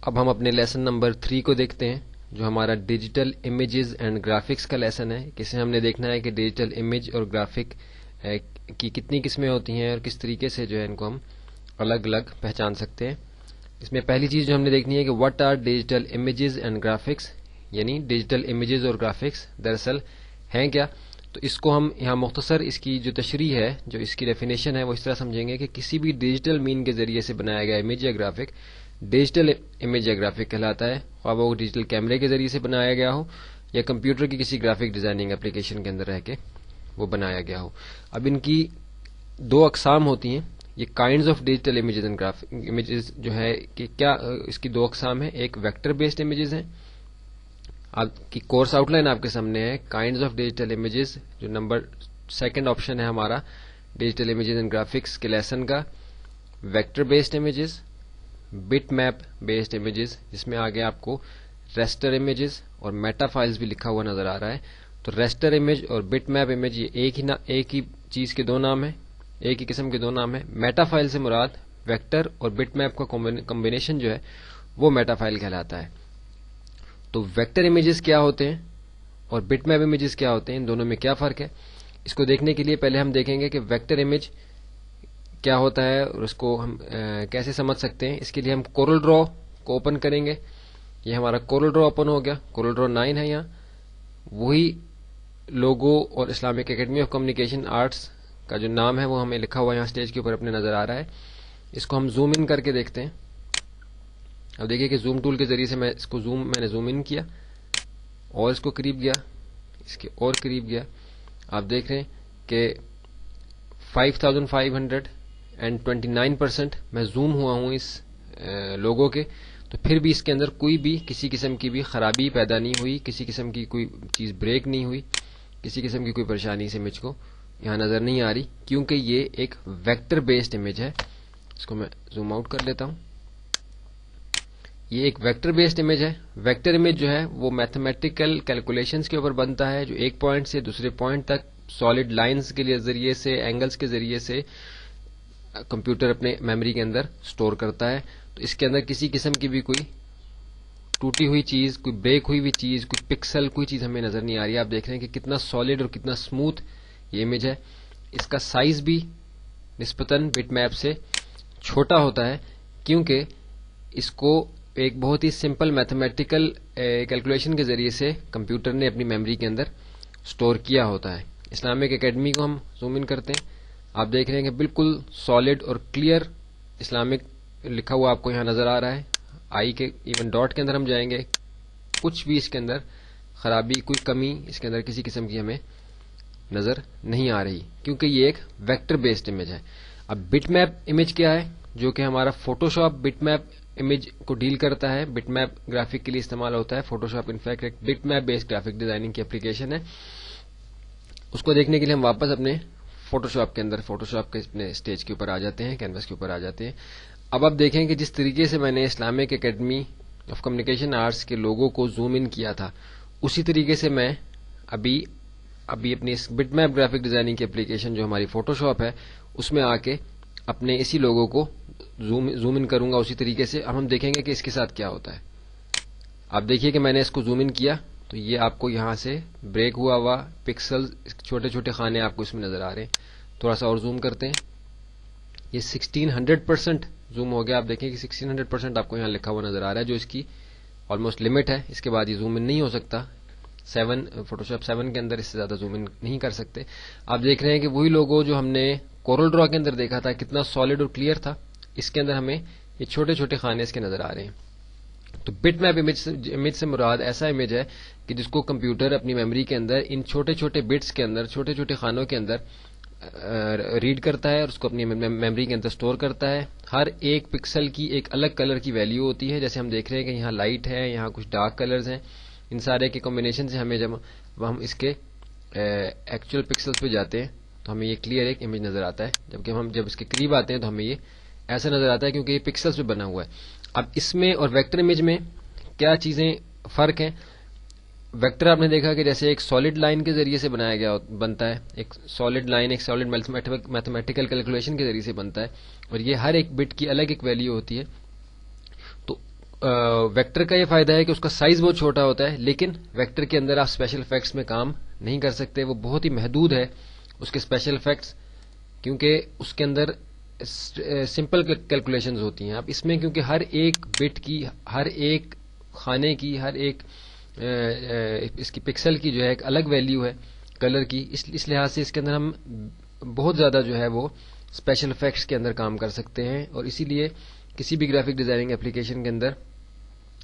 اب ہم اپنے لیسن نمبر 3 کو دیکھتے ہیں جو ہمارا ڈیجیٹل امیجز اینڈ گرافکس کا لیسن ہے. اسے ہم نے دیکھنا ہے کہ ڈیجیٹل امیج اور گرافک کی کتنی قسمیں ہوتی ہیں اور کس طریقے سے جو ہے ان کو ہم الگ الگ پہچان سکتے ہیں. اس میں پہلی چیز جو ہم نے دیکھنی ہے کہ what are digital images and graphics, یعنی ڈیجیٹل امیجز اور گرافکس دراصل ہیں کیا. تو اس کو ہم یہاں مختصر اس کی جو تشریح ہے، جو اس کی ڈیفینیشن ہے، وہ اس طرح سمجھیں گے کہ کسی بھی ڈیجیٹل مین کے ذریعے سے بنایا گیا امیج یا گرافک ڈیجیٹل امیج یا گرافک کہلاتا ہے، خواہ وہ ڈیجیٹل کیمرے کے ذریعے سے بنایا گیا ہو یا کمپیوٹر کی کسی گرافک ڈیزائننگ اپلیکیشن کے اندر رہ کے وہ بنایا گیا ہو. اب ان کی دو اقسام ہوتی ہیں. یہ kinds of digital images and graphic images جو ہے کہ کیا اس کی دو اقسام ہیں. ایک ویکٹر بیسڈ امیجز ہیں. آپ کی کورس آؤٹ لائن آپ کے سامنے ہے. کائنڈز آف ڈیجیٹل امیجز جو نمبر 2 آپشن ہے ہمارا ڈیجیٹل امیجز اینڈ گرافکس کے لیسن کا. Vector based images, bit map based images, جس میں آگے آپ کو ریسٹر امیجز اور میٹا فائلز بھی لکھا ہوا نظر آ رہا ہے. تو ریسٹر امیج اور بٹ میپ امیج یہ ایک ہی چیز کے دو نام ہیں، ایک ہی قسم کے دو نام ہیں. میٹا فائل سے مراد ویکٹر اور بٹ میپ کا کمبینیشن جو ہے وہ میٹا فائل کہلاتا ہے. تو ویکٹر امیجز کیا ہوتے ہیں اور بٹ میپ امیجز کیا ہوتے ہیں، ان دونوں میں کیا فرق ہے، اس کو دیکھنے کے لیے پہلے ہم دیکھیں گے کہ ویکٹر امیج کیا ہوتا ہے اور اس کو ہم کیسے سمجھ سکتے ہیں. اس کے لیے ہم کورل ڈرا کو اوپن کریں گے. یہ ہمارا کورل ڈرا اوپن ہو گیا. کورل ڈرا 9 ہے. یہاں وہی لوگو اور Islamic academy of communication arts کا جو نام ہے وہ ہمیں لکھا ہوا یہاں اسٹیج کے اوپر اپنے نظر آ رہا ہے. اس کو ہم زوم ان کر کے دیکھتے ہیں. اب دیکھیے کہ زوم ٹول کے ذریعے سے میں نے زوم ان کیا اور اس کو قریب گیا، اس کے اور قریب گیا. آپ دیکھ رہے ہیں کہ 5529% میں زوم ہوا ہوں اس لوگو کے. تو پھر بھی اس کے اندر کوئی بھی کسی قسم کی بھی خرابی پیدا نہیں ہوئی، کسی قسم کی کوئی چیز بریک نہیں ہوئی، کسی قسم کی کوئی پریشانی اس امیج کو یہاں نظر نہیں آ رہی، کیونکہ یہ ایک ویکٹر بیسڈ امیج ہے. اس کو میں زوم آؤٹ کر لیتا ہوں. یہ ایک ویکٹر بیسڈ امیج ہے. ویکٹر امیج جو ہے وہ میتھمیٹیکل کیلکولیشنز کے اوپر بنتا ہے، جو ایک پوائنٹ سے دوسرے پوائنٹ تک سالڈ لائنز کے ذریعے سے، اینگلز کے ذریعے سے کمپیوٹر اپنے میموری کے اندر سٹور کرتا ہے. تو اس کے اندر کسی قسم کی بھی کوئی ٹوٹی ہوئی چیز، کوئی بریک ہوئی ہوئی چیز، کوئی پکسل، کوئی چیز ہمیں نظر نہیں آ رہی ہے. آپ دیکھ رہے ہیں کہ کتنا سالڈ اور کتنا اسموتھ یہ امیج ہے. اس کا سائز بھی نسبتاً بٹ میپ سے چھوٹا ہوتا ہے، کیونکہ اس کو ایک بہت ہی سمپل میتھمیٹیکل کیلکولیشن کے ذریعے سے کمپیوٹر نے اپنی میموری کے اندر سٹور کیا ہوتا ہے. اسلامک اکیڈمی کو ہم زوم ان کرتے ہیں. آپ دیکھ رہے ہیں کہ بالکل سالڈ اور کلیئر اسلامک لکھا ہوا آپ کو یہاں نظر آ رہا ہے. آئی کے ایون ڈاٹ کے اندر ہم جائیں گے، کچھ بھی اس کے اندر خرابی، کوئی کمی اس کے اندر کسی قسم کی ہمیں نظر نہیں آ رہی، کیونکہ یہ ایک ویکٹر بیسڈ امیج ہے. اب بٹ میپ امیج کیا ہے، جو کہ ہمارا فوٹوشاپ بٹ میپ امیج کو ڈیل کرتا ہے. بٹ میپ گرافک کے لیے استعمال ہوتا ہے. فوٹوشاپ انفیکٹ ایک bit map based graphic designing کی اپلیکیشن ہے. اس کو دیکھنے کے لیے ہم واپس اپنے فوٹوشاپ کے اندر، فوٹوشاپ کے اپنے اسٹیج کے اوپر آ جاتے ہیں، کینوس کے اوپر آ جاتے ہیں. اب آپ دیکھیں کہ جس طریقے سے میں نے Islamic academy of communication arts کے لوگو کو زوم ان کیا تھا، اسی طریقے سے میں ابھی اپنی اس بٹ میپ گرافک ڈیزائننگ کی اپلیکیشن جو ہماری فوٹوشاپ ہے اس میں آ کے اپنے اسی لوگو کو زوم ان کروں گا اسی طریقے سے. اب ہم دیکھیں گے کہ اس کے ساتھ کیا ہوتا ہے. آپ دیکھیے کہ میں نے اس کو زوم ان کیا تو یہ آپ کو یہاں سے بریک ہوا پکسل، چھوٹے چھوٹے خانے آپ کو اس میں نظر آ رہے ہیں. تھوڑا سا اور زوم کرتے ہیں. یہ 1600% زوم ہو گیا. آپ دیکھیں کہ 1600% آپ کو یہاں لکھا ہوا نظر آ رہا ہے، جو اس کی آلموسٹ لمٹ ہے. اس کے بعد یہ زوم ان نہیں ہو سکتا. فوٹوشاپ 7 کے اندر اس سے زیادہ زوم ان نہیں کر سکتے. آپ دیکھ رہے ہیں کہ وہی لوگو جو ہم نے کورل ڈرا کے اندر دیکھا تھا کتنا سالڈ اور کلیئر تھا، اس کے اندر ہمیں یہ چھوٹے چھوٹے خانے اس کے نظر آ رہے ہیں. تو بٹ میپ امیج سے مراد ایسا امیج ہے کہ جس کو کمپیوٹر اپنی میموری کے اندر ان چھوٹے چھوٹے بٹس کے اندر، چھوٹے چھوٹے خانوں کے اندر ریڈ کرتا ہے اور اس کو اپنی میموری کے اندر سٹور کرتا ہے. ہر ایک پکسل کی ایک الگ کلر کی ویلیو ہوتی ہے. جیسے ہم دیکھ رہے ہیں کہ یہاں لائٹ ہے، یہاں کچھ ڈارک کلرز ہیں. ان سارے کے کمبینیشن سے ہمیں جب ہم اس کے ایکچوئل پکسلز پہ جاتے ہیں تو ہمیں یہ کلیئر ایک امیج نظر آتا ہے. جبکہ ہم جب اس کے قریب آتے ہیں تو ہمیں یہ ایسا نظر آتا ہے کیونکہ یہ پکسلز پہ بنا ہوا ہے. اب اس میں اور ویکٹر امیج میں کیا چیزیں فرق ہیں. ویکٹر آپ نے دیکھا کہ جیسے ایک سالڈ لائن کے ذریعے سے بنتا ہے، ایک سالڈ لائن ایک سالڈ میتھمیٹیکل کیلکولیشن کے ذریعے سے بنتا ہے، اور یہ ہر ایک بٹ کی الگ ایک ویلیو ہوتی ہے. تو ویکٹر کا یہ فائدہ ہے کہ اس کا سائز بہت چھوٹا ہوتا ہے، لیکن ویکٹر کے اندر آپ اسپیشل افیکٹس میں کام نہیں کر سکتے، وہ بہت ہی محدود ہے اس کے اسپیشل افیکٹس، کیونکہ اس کے اندر سمپل کیلکولیشنز ہوتی ہیں. اب اس میں کیونکہ ہر ایک بٹ کی، ہر ایک خانے کی، ہر ایک اس کی پکسل کی جو ہے ایک الگ ویلیو ہے کلر کی، اس لحاظ سے اس کے اندر ہم بہت زیادہ جو ہے وہ اسپیشل افیکٹس کے اندر کام کر سکتے ہیں. اور اسی لیے کسی بھی گرافک ڈیزائننگ اپلیکیشن کے اندر،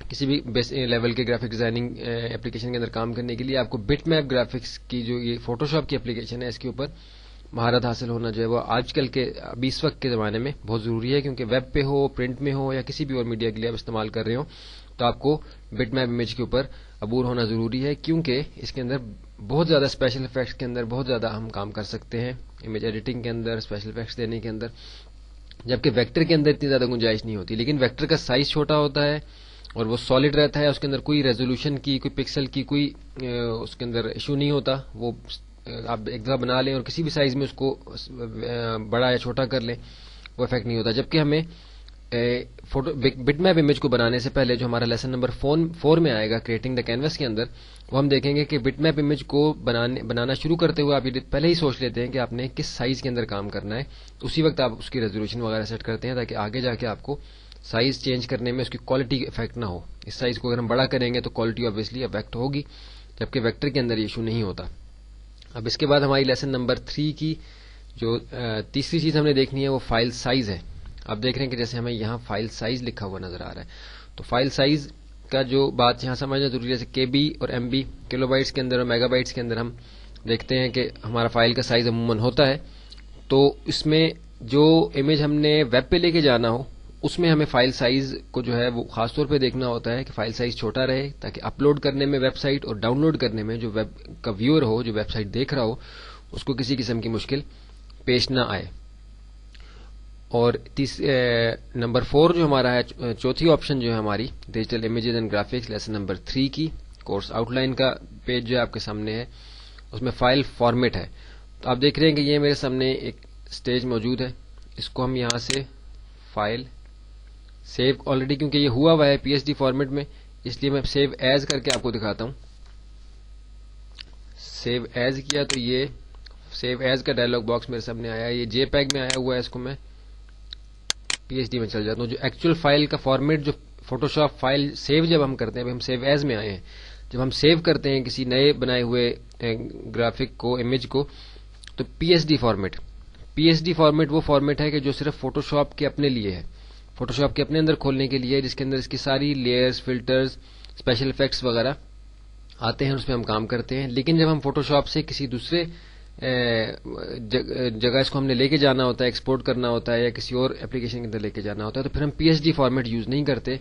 کسی بھی بیس لیول کے گرافک ڈیزائننگ اپلیکیشن کے اندر کام کرنے کے لیے آپ کو بٹ میپ گرافکس کی جو یہ فوٹوشاپ کی اپلیکیشن ہے اس کے اوپر مہارت حاصل ہونا جو ہے وہ آج کل کے ابھی اس وقت کے زمانے میں بہت ضروری ہے، کیونکہ ویب پہ ہو، پرنٹ میں ہو، یا کسی بھی اور میڈیا کے لیے آپ استعمال کر رہے ہو تو آپ کو بٹ میپ امیج کے اوپر عبور ہونا ضروری ہے، کیونکہ اس کے اندر بہت زیادہ اسپیشل افیکٹس کے اندر بہت زیادہ ہم کام کر سکتے ہیں، امیج ایڈیٹنگ کے اندر، اسپیشل افیکٹس دینے کے اندر، جبکہ ویکٹر کے اندر اتنی زیادہ گنجائش نہیں ہوتی. لیکن ویکٹر کا سائز چھوٹا ہوتا ہے اور وہ سالڈ رہتا ہے، اس کے اندر کوئی ریزولوشن کی، کوئی پکسل کی کوئی اس کے اندر ایشو نہیں ہوتا. وہ آپ ایک دفعہ بنا لیں اور کسی بھی سائز میں اس کو بڑا یا چھوٹا کر لیں، وہ افیکٹ نہیں ہوتا. جبکہ ہمیں بٹ میپ امیج کو بنانے سے پہلے جو ہمارا لیسن نمبر 4 میں آئے گا کریٹنگ دا کینوس کے اندر، وہ ہم دیکھیں گے کہ بٹ میپ امیج کو بنانا شروع کرتے ہوئے آپ یہ پہلے ہی سوچ لیتے ہیں کہ آپ نے کس سائز کے اندر کام کرنا ہے، اسی وقت آپ اس کی ریزولوشن وغیرہ سیٹ کرتے ہیں تاکہ آگے جا کے آپ کو سائز چینج کرنے میں اس کی کوالٹی افیکٹ نہ ہو. اس سائز کو اگر ہم بڑا کریں گے تو کوالٹی آبویسلی افیکٹ ہوگی، جبکہ ویکٹر کے اندر یہ ایشو نہیں ہوتا. اب اس کے بعد ہماری لیسن نمبر 3 کی جو تیسری چیز ہم نے دیکھنی ہے وہ فائل سائز ہے. آپ دیکھ رہے ہیں کہ جیسے ہمیں یہاں فائل سائز لکھا ہوا نظر آ رہا ہے، تو فائل سائز کا جو بات یہاں سمجھنا ضروری ہے، جیسے کے بی اور ایم بی کلو بائٹس کے اندر اور میگا بائٹس کے اندر ہم دیکھتے ہیں کہ ہمارا فائل کا سائز عموماً ہوتا ہے. تو اس میں جو امیج ہم نے ویب پہ لے کے جانا ہو اس میں ہمیں فائل سائز کو جو ہے وہ خاص طور پہ دیکھنا ہوتا ہے کہ فائل سائز چھوٹا رہے، تاکہ اپلوڈ کرنے میں ویب سائٹ اور ڈاؤن لوڈ کرنے میں جو ویب کا ویور ہو، جو ویب سائٹ دیکھ رہا ہو، اس کو کسی قسم کی مشکل پیش نہ آئے. اور نمبر 4 جو ہمارا ہے، چوتھی آپشن جو ہے ہماری digital images and graphics lesson number 3 کی کورس آؤٹ لائن کا پیج جو ہے آپ کے سامنے ہے، اس میں فائل فارمیٹ ہے. تو آپ دیکھ رہے ہیں کہ یہ میرے سامنے ایک سٹیج موجود ہے، اس کو ہم یہاں سے فائل سیو آلریڈی کیونکہ یہ ہوا ہے پی ایس ڈی فارمیٹ میں، اس لیے میں سیو ایز کر کے آپ کو دکھاتا ہوں. سیو ایز کیا تو یہ سیو ایز کا ڈائلاگ باکس میرے سامنے آیا ہے، یہ جے پیگ میں آیا ہوا ہے، اس کو میں پی ایچ ڈی میں چل جاتا ہوں. جو ایکچوئل فائل کا فارمیٹ جو فوٹوشاپ فائل سیو جب ہم کرتے ہیں، ہم سیو ایز میں آئے ہیں، جب ہم سیو کرتے ہیں کسی نئے بنائے ہوئے گرافک کو، امیج کو، تو پی ایس ڈی فارمیٹ وہ فارمیٹ ہے کہ جو صرف فوٹوشاپ کے اپنے لیے ہے، فوٹوشاپ کے اپنے اندر کھولنے کے لیے، جس کے اندر اس کی ساری لیئرز، فلٹرز، اسپیشل افیکٹس وغیرہ آتے ہیں، اس میں ہم کام کرتے ہیں. لیکن جب ہم فوٹوشاپ سے کسی دوسرے جگہ اس کو ہم نے لے کے جانا ہوتا ہے، ایکسپورٹ کرنا ہوتا ہے، یا کسی اور اپلیکیشن کے اندر لے کے جانا ہوتا ہے، تو پھر ہم P H D format use نہیں کرتے،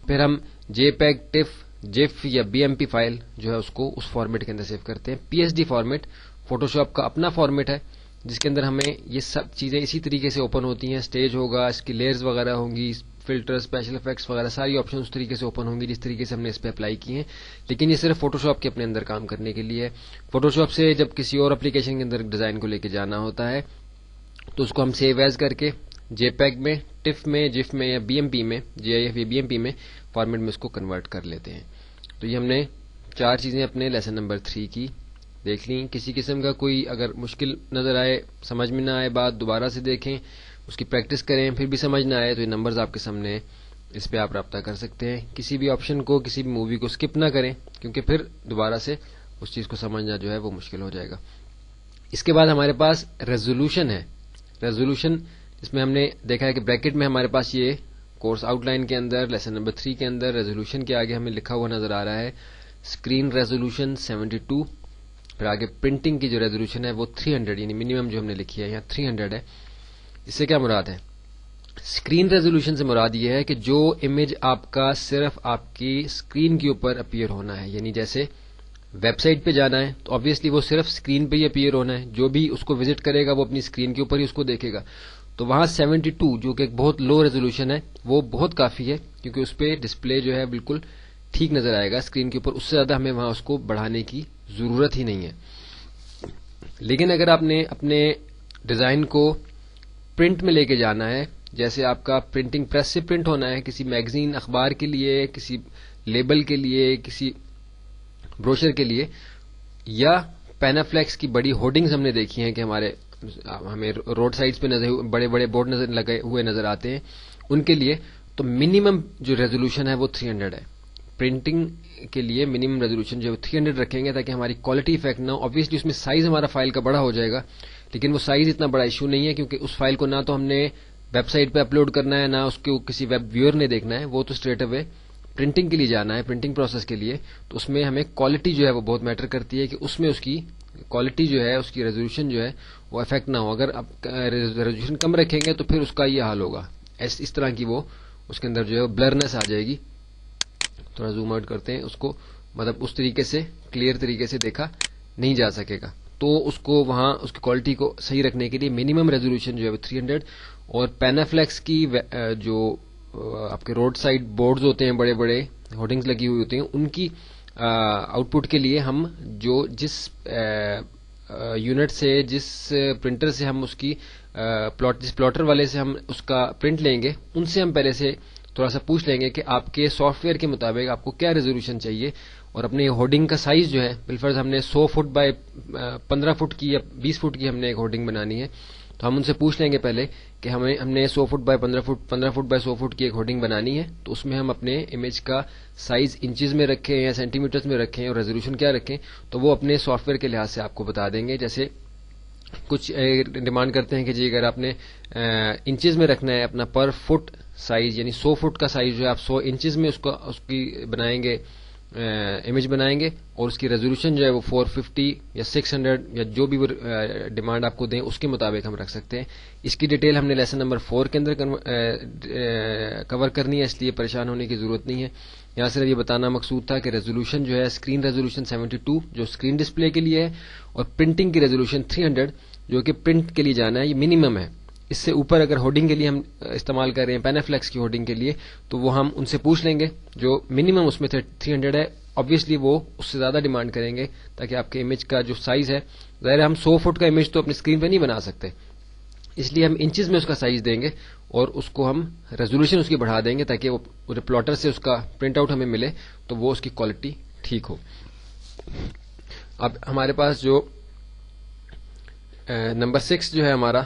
پھر ہم جے پیگ، ٹف، جف یا بی ایم پی فائل جو ہے اس کو اس فارمیٹ کے اندر سیو کرتے ہیں. P H D format Photoshop کا اپنا فارمیٹ ہے، جس کے اندر ہمیں یہ سب چیزیں اسی طریقے سے اوپن ہوتی ہیں، سٹیج ہوگا، اس کی لیئرز وغیرہ ہوں گی، فلٹر، اسپیشل افیکٹس وغیرہ ساری آپشن اس طریقے سے اوپن ہوں گی جس طریقے سے ہم نے اس پہ اپلائی کی ہیں. لیکن یہ صرف فوٹوشاپ کے اپنے اندر کام کرنے کے لیے ہے. فوٹوشاپ سے جب کسی اور اپلیکیشن کے اندر ڈیزائن کو لے کے جانا ہوتا ہے تو اس کو ہم سیو ایز کر کے جے پیگ میں، ٹف میں، جف میں یا بی ایم پی میں، جی آئی ایف یا بی ایم پی میں فارمیٹ میں اس کو کنورٹ کر لیتے ہیں. تو یہ ہم نے 4 چیزیں اپنے لیسن نمبر 3 کی دیکھ لیں. کسی قسم کا کوئی اگر مشکل نظر آئے، سمجھ میں نہ آئے بات، دوبارہ سے دیکھیں، اس کی پریکٹس کریں، پھر بھی سمجھ نہ آئے تو یہ نمبرز آپ کے سامنے ہیں، اس پہ آپ رابطہ کر سکتے ہیں. کسی بھی آپشن کو، کسی بھی مووی کو سکپ نہ کریں، کیونکہ پھر دوبارہ سے اس چیز کو سمجھنا جو ہے وہ مشکل ہو جائے گا. اس کے بعد ہمارے پاس ریزولوشن ہے. ریزولوشن اس میں ہم نے دیکھا ہے کہ بریکٹ میں ہمارے پاس یہ کورس آؤٹ لائن کے اندر لیسن نمبر 3 کے اندر ریزولوشن کے آگے ہمیں لکھا ہوا نظر آ رہا ہے اسکرین ریزولوشن 72، پھر آگے پرنٹنگ کی جو ریزولوشن ہے وہ 300، یعنی منیمم جو ہم نے لکھی ہے یہاں 300 ہے. اس سے کیا مراد ہے؟ اسکرین ریزولوشن سے مراد یہ ہے کہ جو امیج آپ کا صرف آپ کی اسکرین کے اوپر اپیئر ہونا ہے، یعنی جیسے ویب سائٹ پہ جانا ہے تو آبویسلی وہ صرف اسکرین پہ ہی اپیئر ہونا ہے، جو بھی اس کو وزٹ کرے گا وہ اپنی اسکرین کے اوپر ہی اس کو دیکھے گا. تو وہاں 72 جو کہ ایک بہت لو ریزولوشن ہے وہ بہت کافی ہے، کیونکہ اس پہ ڈسپلے جو ہے بالکل ٹھیک نظر آئے گا اسکرین کے اوپر. اس سے زیادہ ہمیں وہاں اس کو بڑھانے کی ضرورت ہی نہیں ہے. لیکن اگر آپ نے اپنے ڈیزائن کو پرنٹ میں لے کے جانا ہے جیسے آپ کا پرنٹنگ پریس سے پرنٹ ہونا ہے کسی میگزین اخبار کے لیے, کسی لیبل کے لیے, کسی بروشر کے لیے, یا پینافلیکس کی بڑی ہورڈنگز ہم نے دیکھی ہیں کہ ہمیں روڈ سائڈز پہ بڑے بڑے بورڈ لگے ہوئے نظر آتے ہیں, ان کے لیے تو منیمم جو ریزولوشن ہے وہ 300 ہے. پرنٹنگ کے لیے منیمم ریزولوشن جو 300 رکھیں گے تاکہ ہماری کوالٹی افیکٹ نہ ہو. آبویسلی اس میں سائز ہمارا فائل کا بڑا ہو جائے گا, لیکن وہ سائز اتنا بڑا ایشو نہیں ہے, کیونکہ اس فائل کو نہ تو ہم نے ویب سائٹ پہ اپلوڈ کرنا ہے, نہ اس کو کسی ویب ویور نے دیکھنا ہے, وہ تو اسٹریٹ اوے پرنٹنگ کے لیے جانا ہے, پرنٹنگ پروسیس کے لیے. تو اس میں ہمیں کوالٹی جو ہے وہ بہت میٹر کرتی ہے کہ اس میں اس کی کوالٹی جو ہے, اس کی ریزولوشن جو ہے وہ افیکٹ نہ ہو. اگر آپ ریزولوشن کم رکھیں گے تو پھر اس کا یہ حال ہوگا, اس طرح کی وہ اس کے اندر جو ہے بلرنس آ جائے گی. تھوڑا زوم آؤٹ کرتے ہیں اس کو, مطلب اس طریقے سے کلیئر طریقے سے دیکھا نہیں جا سکے گا. تو اس کو وہاں اس کی کوالٹی کو صحیح رکھنے کے لیے منیمم ریزولوشن جو ہے 300, اور پینافلیکس کی جو آپ کے روڈ سائڈ بورڈز ہوتے ہیں, بڑے بڑے ہورڈنگز لگی ہوئی ہوتی ہیں, ان کی آؤٹ پٹ کے لیے ہم جس یونٹ سے, جس پرنٹر سے ہم اس کی جس پلاٹر والے سے ہم اس کا پرنٹ لیں گے, ان سے ہم پہلے سے تھوڑا سا پوچھ لیں گے کہ آپ کے سافٹ ویئر کے مطابق آپ کو کیا ریزولوشن چاہیے, اور اپنے ہورڈنگ کا سائز جو ہے, بالفرض ہم نے 100 فٹ بائی 15 فٹ کی یا 20 فٹ کی ہم نے ایک ہورڈنگ بنانی ہے, تو ہم ان سے پوچھ لیں گے پہلے کہ ہم نے 100 foot by 15 foot by 100 foot کی ایک ہورڈنگ بنانی ہے, تو اس میں ہم اپنے امیج کا سائز انچز میں رکھیں یا سینٹی میٹرز میں رکھیں اور ریزولوشن کیا رکھیں, تو وہ اپنے سافٹ ویئر کے لحاظ سے آپ کو بتا دیں گے. جیسے کچھ ڈیمانڈ کرتے ہیں کہ جی اگر آپ نے انچز میں رکھنا ہے اپنا پر فٹ سائز, یعنی 100 فٹ کا سائز جو ہے آپ 100 انچز میں اس کی بنائیں گے, امیج بنائیں گے, اور اس کی ریزولوشن جو ہے وہ 450 یا 600 یا جو بھی وہ ڈیمانڈ آپ کو دیں اس کے مطابق ہم رکھ سکتے ہیں. اس کی ڈیٹیل ہم نے لیسن نمبر 4 کے اندر کور کرنی ہے, اس لیے پریشان ہونے کی ضرورت نہیں ہے. یہاں صرف یہ بتانا مقصود تھا کہ ریزولوشن جو ہے اسکرین ریزولوشن 72 جو اسکرین ڈسپلے کے لیے ہے, اور پرنٹنگ کی ریزولوشن 300 جو کہ پرنٹ کے لیے جانا ہے, یہ منیمم ہے. اس سے اوپر اگر ہورڈنگ کے لیے ہم استعمال کر رہے ہیں پینافلیکس کی ہورڈنگ کے لیے, تو وہ ہم ان سے پوچھ لیں گے جو منیمم اس میں 300 ہے. آبویسلی وہ اس سے زیادہ ڈیمانڈ کریں گے تاکہ آپ کے امیج کا جو سائز ہے, ظاہر ہے ہم 100 فٹ کا امیج تو اپنی اسکرین پہ نہیں بنا سکتے, اس لیے ہم انچز میں اس کا سائز دیں گے, اور اس کو ہم ریزولوشن اس کی بڑھا دیں گے تاکہ وہ پلاٹر سے اس کا پرنٹ آؤٹ ہمیں ملے تو وہ اس کی کوالٹی ٹھیک ہو. اب ہمارے پاس جو نمبر 6 جو ہے ہمارا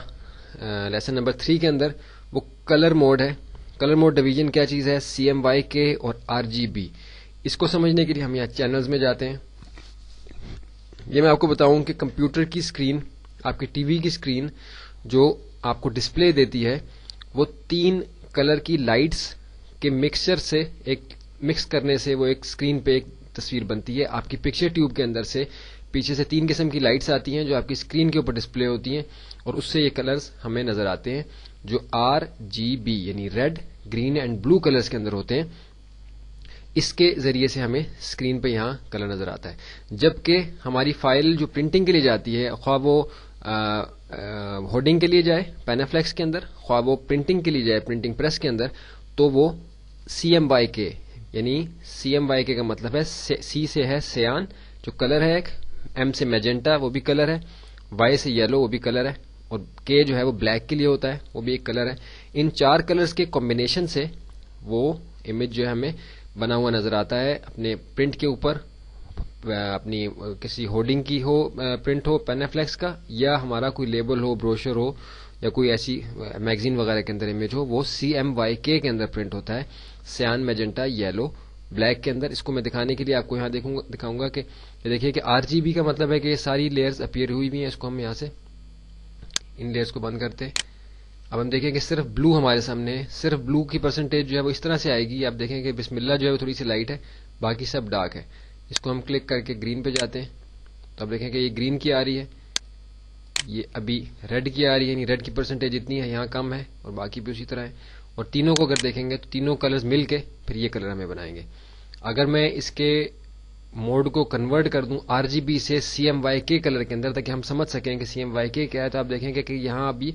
لیسن نمبر 3 کے اندر, وہ کلر موڈ ہے. کلر موڈ ڈویژن کیا چیز ہے, CMYK اور RGB. اس کو سمجھنے کے لیے ہم یہاں چینلز میں جاتے ہیں. یہ میں آپ کو بتاؤں کہ کمپیوٹر کی اسکرین, آپ کی ٹی وی کی اسکرین جو آپ کو ڈسپلے دیتی ہے, وہ 3 کلر کی لائٹس کے مکسچر سے, ایک مکس کرنے سے وہ ایک اسکرین پہ ایک تصویر بنتی ہے. آپ کی پکچر ٹیوب کے اندر سے پیچھے سے 3 قسم کی لائٹس آتی ہیں جو آپ کی اسکرین کے اوپر ڈسپلے ہوتی ہیں, اور اس سے یہ کلرز ہمیں نظر آتے ہیں جو RGB یعنی red, green and blue colours کے اندر ہوتے ہیں. اس کے ذریعے سے ہمیں اسکرین پہ یہاں کلر نظر آتا ہے. جبکہ ہماری فائل جو پرنٹنگ کے لیے جاتی ہے, خواہ وہ ہورڈنگ کے لیے جائے پینافلیکس کے اندر, خواہ وہ پرنٹنگ کے لیے جائے پرنٹنگ پریس کے اندر, تو وہ CMYK یعنی CMYK کا مطلب ہے C سے ہے سیان جو کلر ہے ایک, M سے میجنٹا وہ بھی کلر ہے, Y سے یلو وہ بھی کلر ہے, اور K جو ہے وہ بلیک کے لیے ہوتا ہے وہ بھی ایک کلر ہے. ان 4 کلرز کے کمبینیشن سے وہ امیج جو ہے ہمیں بنا ہوا نظر آتا ہے اپنے پرنٹ کے اوپر, اپنی کسی ہورڈنگ کی ہو پرنٹ ہو پینافلیکس کا, یا ہمارا کوئی لیبل ہو, بروشر ہو, یا کوئی ایسی میگزین وغیرہ کے اندر امیج ہو, وہ CMYK کے اندر پرنٹ ہوتا ہے, سیان میجنٹا یلو بلیک کے اندر. اس کو میں دکھانے کے لیے آپ کو یہاں دکھاؤں گا کہ دیکھیے کہ RGB کا مطلب ہے کہ یہ ساری لیئرز اپیئر ہوئی بھی ہیں. اس کو ہم یہاں سے ان لیئرز کو بند کرتے ہیں. اب ہم دیکھیں کہ صرف بلو ہمارے سامنے ہے, صرف بلو کی پرسنٹیج جو ہے وہ اس طرح سے آئے گی. آپ دیکھیں کہ بسم اللہ جو ہے وہ تھوڑی سی لائٹ ہے, باقی سب ڈارک ہے. اس کو ہم کلک کر کے گرین پہ جاتے ہیں تو اب دیکھیں کہ یہ گرین کی آ رہی ہے, یہ ابھی ریڈ کی آ رہی ہے, یعنی ریڈ کی پرسنٹیج اتنی ہے, یہاں کم ہے, اور باقی بھی اسی طرح ہے. اور تینوں کو اگر دیکھیں گے تو تینوں کلرز مل کے پھر یہ کلر ہمیں بنائیں گے. اگر میں اس کے موڈ کو کنورٹ کر دوں RGB سے CMYK کلر کے اندر تاکہ ہم سمجھ سکیں کہ CMYK کیا ہے, تو آپ دیکھیں گے کہ یہاں ابھی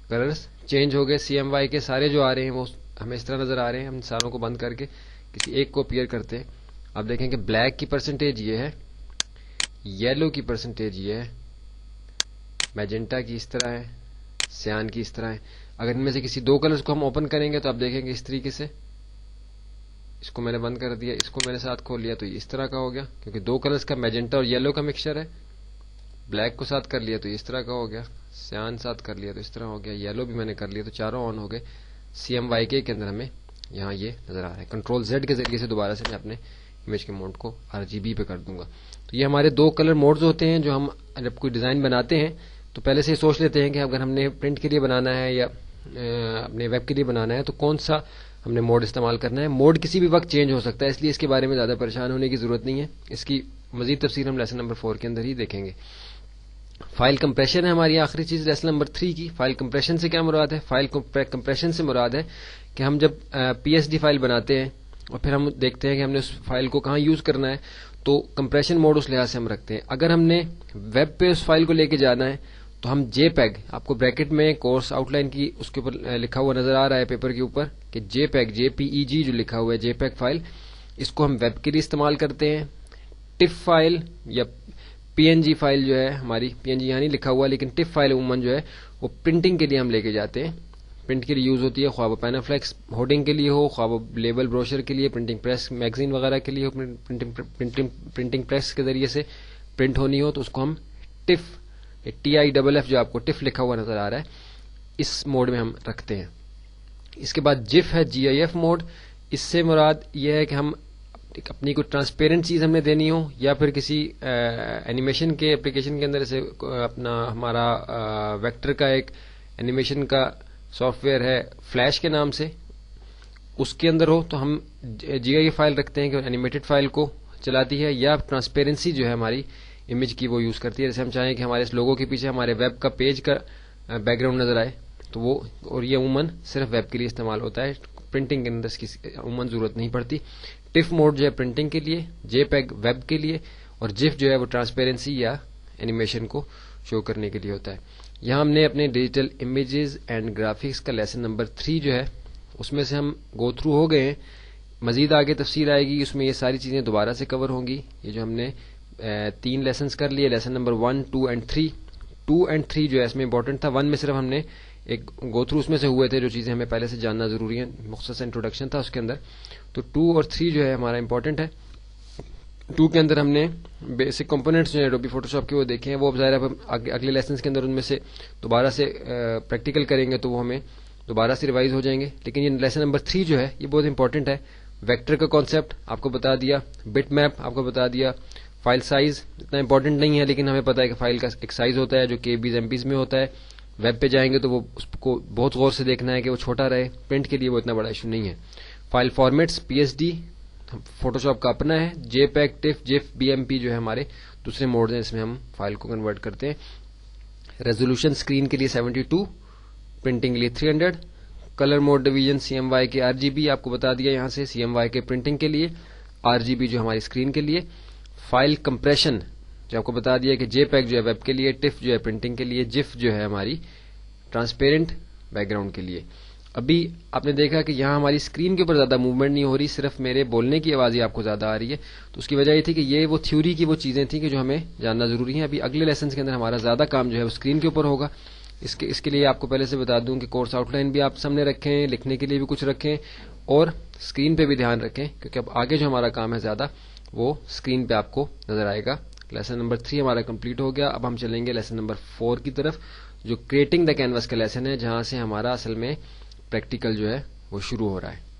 کلرز چینج ہو گئے. CMYK سارے جو آ رہے ہیں وہ ہمیں اس طرح نظر آ رہے ہیں. ہم ساروں کو بند کر کے کسی ایک کو اپیئر کرتے ہیں. آپ دیکھیں کہ بلیک کی پرسنٹیج یہ ہے, یلو کی پرسنٹیج یہ ہے, میجنٹا کی اس طرح ہے, سیان کی اس طرح ہے. اگر ان میں سے کسی دو کلرز کو ہم اوپن کریں گے تو آپ دیکھیں گے اس طریقے سے، اس کو میں نے بند کر دیا، اس کو میں نے ساتھ کھول لیا تو یہ اس طرح کا ہو گیا، کیونکہ دو کلرز کا میجنٹا اور یلو کا مکسچر ہے. بلیک کو ساتھ کر لیا تو یہ اس طرح کا ہو گیا، سیان ساتھ کر لیا تو اس طرح ہو گیا، یلو بھی میں نے کر لیا تو چاروں آن ہو گئے. CMYK کے اندر ہمیں یہاں یہ نظر آ رہا ہے. کنٹرول Z کے ذریعے سے دوبارہ سے میں اپنے امیج کے موڈ کو RGB پہ کر دوں گا. تو یہ ہمارے دو کلر موڈز ہوتے ہیں جو ہم جب کوئی ڈیزائن بناتے ہیں تو پہلے سے سوچ لیتے ہیں کہ اگر ہم نے پرنٹ کے لیے بنانا ہے یا اپنے ویب کے لیے بنانا ہے تو کون سا ہم نے موڈ استعمال کرنا ہے. موڈ کسی بھی وقت چینج ہو سکتا ہے، اس لیے اس کے بارے میں زیادہ پریشان ہونے کی ضرورت نہیں ہے. اس کی مزید تفصیل ہم لیسن نمبر 4 کے اندر ہی دیکھیں گے. فائل کمپریشن ہے ہماری آخری چیز لیسن نمبر 3 کی. فائل کمپریشن سے کیا مراد ہے؟ فائل کمپریشن سے مراد ہے کہ ہم جب PSD فائل بناتے ہیں اور پھر ہم دیکھتے ہیں کہ ہم نے اس فائل کو کہاں یوز کرنا ہے تو کمپریشن موڈ اس لحاظ سے ہم رکھتے ہیں. اگر ہم نے ویب پہ اس فائل کو لے کے جانا ہے تو ہم JPEG، آپ کو بریکٹ میں کورس آؤٹ لائن کی اس کے اوپر لکھا ہوا نظر آ رہا ہے پیپر کے اوپر کہ JPEG جو لکھا ہوا ہے JPEG فائل، اس کو ہم ویب کے لیے استعمال کرتے ہیں. ٹف فائل یا PNG فائل جو ہے ہماری، PNG یہاں نہیں لکھا ہوا لیکن ٹف فائل عموماً جو ہے وہ پرنٹنگ کے لیے ہم لے کے جاتے ہیں، پرنٹ کے لیے یوز ہوتی ہے، خواہ وہ پینافلیکس ہوڈنگ کے لیے ہو، خواہ وہ لیبل بروشر کے لیے، پرنٹنگ پریس میگزین وغیرہ کے لیے ہو، پرنٹنگ پریس کے ذریعے سے پرنٹ ہونی ہو تو اس کو ہم ٹف TIFF جو آپ کو ٹف لکھا ہوا نظر آ رہا ہے اس موڈ میں ہم رکھتے ہیں. اس کے بعد جف ہے GIF موڈ. اس سے مراد یہ ہے کہ ہم اپنی کوئی ٹرانسپیرنٹ چیز ہم نے دینی ہو یا پھر کسی اینیمیشن کے اپلیکیشن کے اندر جیسے اپنا ہمارا ویکٹر کا ایک اینیمیشن کا سافٹ ویئر ہے فلیش کے نام سے، اس کے اندر ہو تو ہم GIF فائل رکھتے ہیں کہ اینیمیٹڈ فائل کو چلاتی ہے، یا ٹرانسپیرنسی جو ہے ہماری امیج کی وہ یوز کرتی ہے. جیسے ہم چاہیں کہ ہمارے اس لوگو کے پیچھے ہمارے ویب کا پیج کا بیک گراؤنڈ نظر آئے تو وہ، اور یہ عموماً صرف ویب کے لیے استعمال ہوتا ہے، پرنٹنگ کے اندر اس کی عموماً ضرورت نہیں پڑتی. ٹف موڈ جو ہے پرنٹنگ کے لیے، JPEG ویب کے لیے، اور جف جو ہے وہ ٹرانسپیرنسی یا اینیمیشن کو شو کرنے کے لیے ہوتا ہے. یہاں ہم نے اپنے ڈیجیٹل امیجز اینڈ گرافکس کا لیسن نمبر 3 جو ہے اس میں سے ہم گو تھرو ہو گئے ہیں. مزید آگے تفصیل آئے گی، اس میں یہ ساری چیزیں دوبارہ سے کور ہوں گی. یہ جو ہم نے 3 لیسنز کر لیے، لیسن نمبر 1، 2 اینڈ 3. 2 اینڈ 3 جو ہے اس میں امپورٹنٹ تھا. 1 میں صرف ہم نے ایک گو تھرو اس میں سے ہوئے تھے جو چیزیں ہمیں پہلے سے جاننا ضروری ہیں، مختصر انٹروڈکشن تھا اس کے اندر. تو 2 اور 3 جو ہے ہمارا امپورٹنٹ ہے. 2 کے اندر ہم نے بیسک کمپوننٹس جو ہیں ایڈوبی فوٹوشاپ کے وہ دیکھے ہیں، وہ اب ظاہر ہے اگلے لیسنز کے اندر ان میں سے دوبارہ سے پریکٹیکل کریں گے تو وہ ہمیں دوبارہ سے ریوائز ہو جائیں گے. لیکن یہ لیسن نمبر 3 جو ہے یہ بہت امپورٹنٹ ہے. ویکٹر کا کانسیپٹ آپ کو بتا دیا، بٹ میپ آپ کو بتا دیا. فائل سائز اتنا امپورٹنٹ نہیں ہے لیکن ہمیں پتا ہے کہ فائل کا ایک سائز ہوتا ہے جو KBs MPs میں ہوتا ہے. ویب پہ جائیں گے تو وہ اس کو بہت غور سے دیکھنا ہے کہ وہ چھوٹا رہے، پرنٹ کے لیے وہ اتنا بڑا ایشو نہیں ہے. فائل فارمیٹس PSD فوٹوشاپ کا اپنا ہے، JPEG TIFF GIF BMP جو ہے ہمارے دوسرے موڈ ہیں، اس میں ہم فائل کو کنورٹ کرتے ہیں. ریزولوشن اسکرین کے لیے 72، پرنٹنگ کے لیے 300. Colour mode division CMYK RGB آپ کو بتا دیا یہاں سے، CMYK پرنٹنگ کے لیے، RGB جو ہماری اسکرین کے لیے. فائل کمپریشن جو آپ کو بتا دیا کہ JPEG جو ہے ویب کے لیے، TIFF جو ہے پرنٹنگ کے لیے، GIF جو ہے ہماری ٹرانسپیرنٹ بیک گراؤنڈ کے لیے. ابھی آپ نے دیکھا کہ یہاں ہماری اسکرین کے اوپر زیادہ موومنٹ نہیں ہو رہی، صرف میرے بولنے کی آواز ہی آپ کو زیادہ آ رہی ہے. تو اس کی وجہ یہ تھی کہ یہ وہ تھیوری کی وہ چیزیں تھیں کہ جو ہمیں جاننا ضروری ہیں. ابھی اگلے لیسنز کے اندر ہمارا زیادہ کام جو ہے وہ اسکرین کے اوپر ہوگا. اس کے لیے آپ کو پہلے سے بتا دوں کہ کورس آؤٹ لائن بھی آپ سامنے رکھیں، لکھنے کے لیے بھی کچھ رکھیں، اور اسکرین پہ بھی دھیان رکھیں کیونکہ اب آگے جو ہمارا کام ہے زیادہ وہ اسکرین پہ آپ کو نظر آئے گا. لیسن نمبر 3 ہمارا کمپلیٹ ہو گیا. اب ہم چلیں گے لیسن نمبر 4 کی طرف جو کریٹنگ دا کینوس کا لیسن ہے، جہاں سے ہمارا اصل میں پریکٹیکل جو ہے وہ شروع ہو رہا ہے.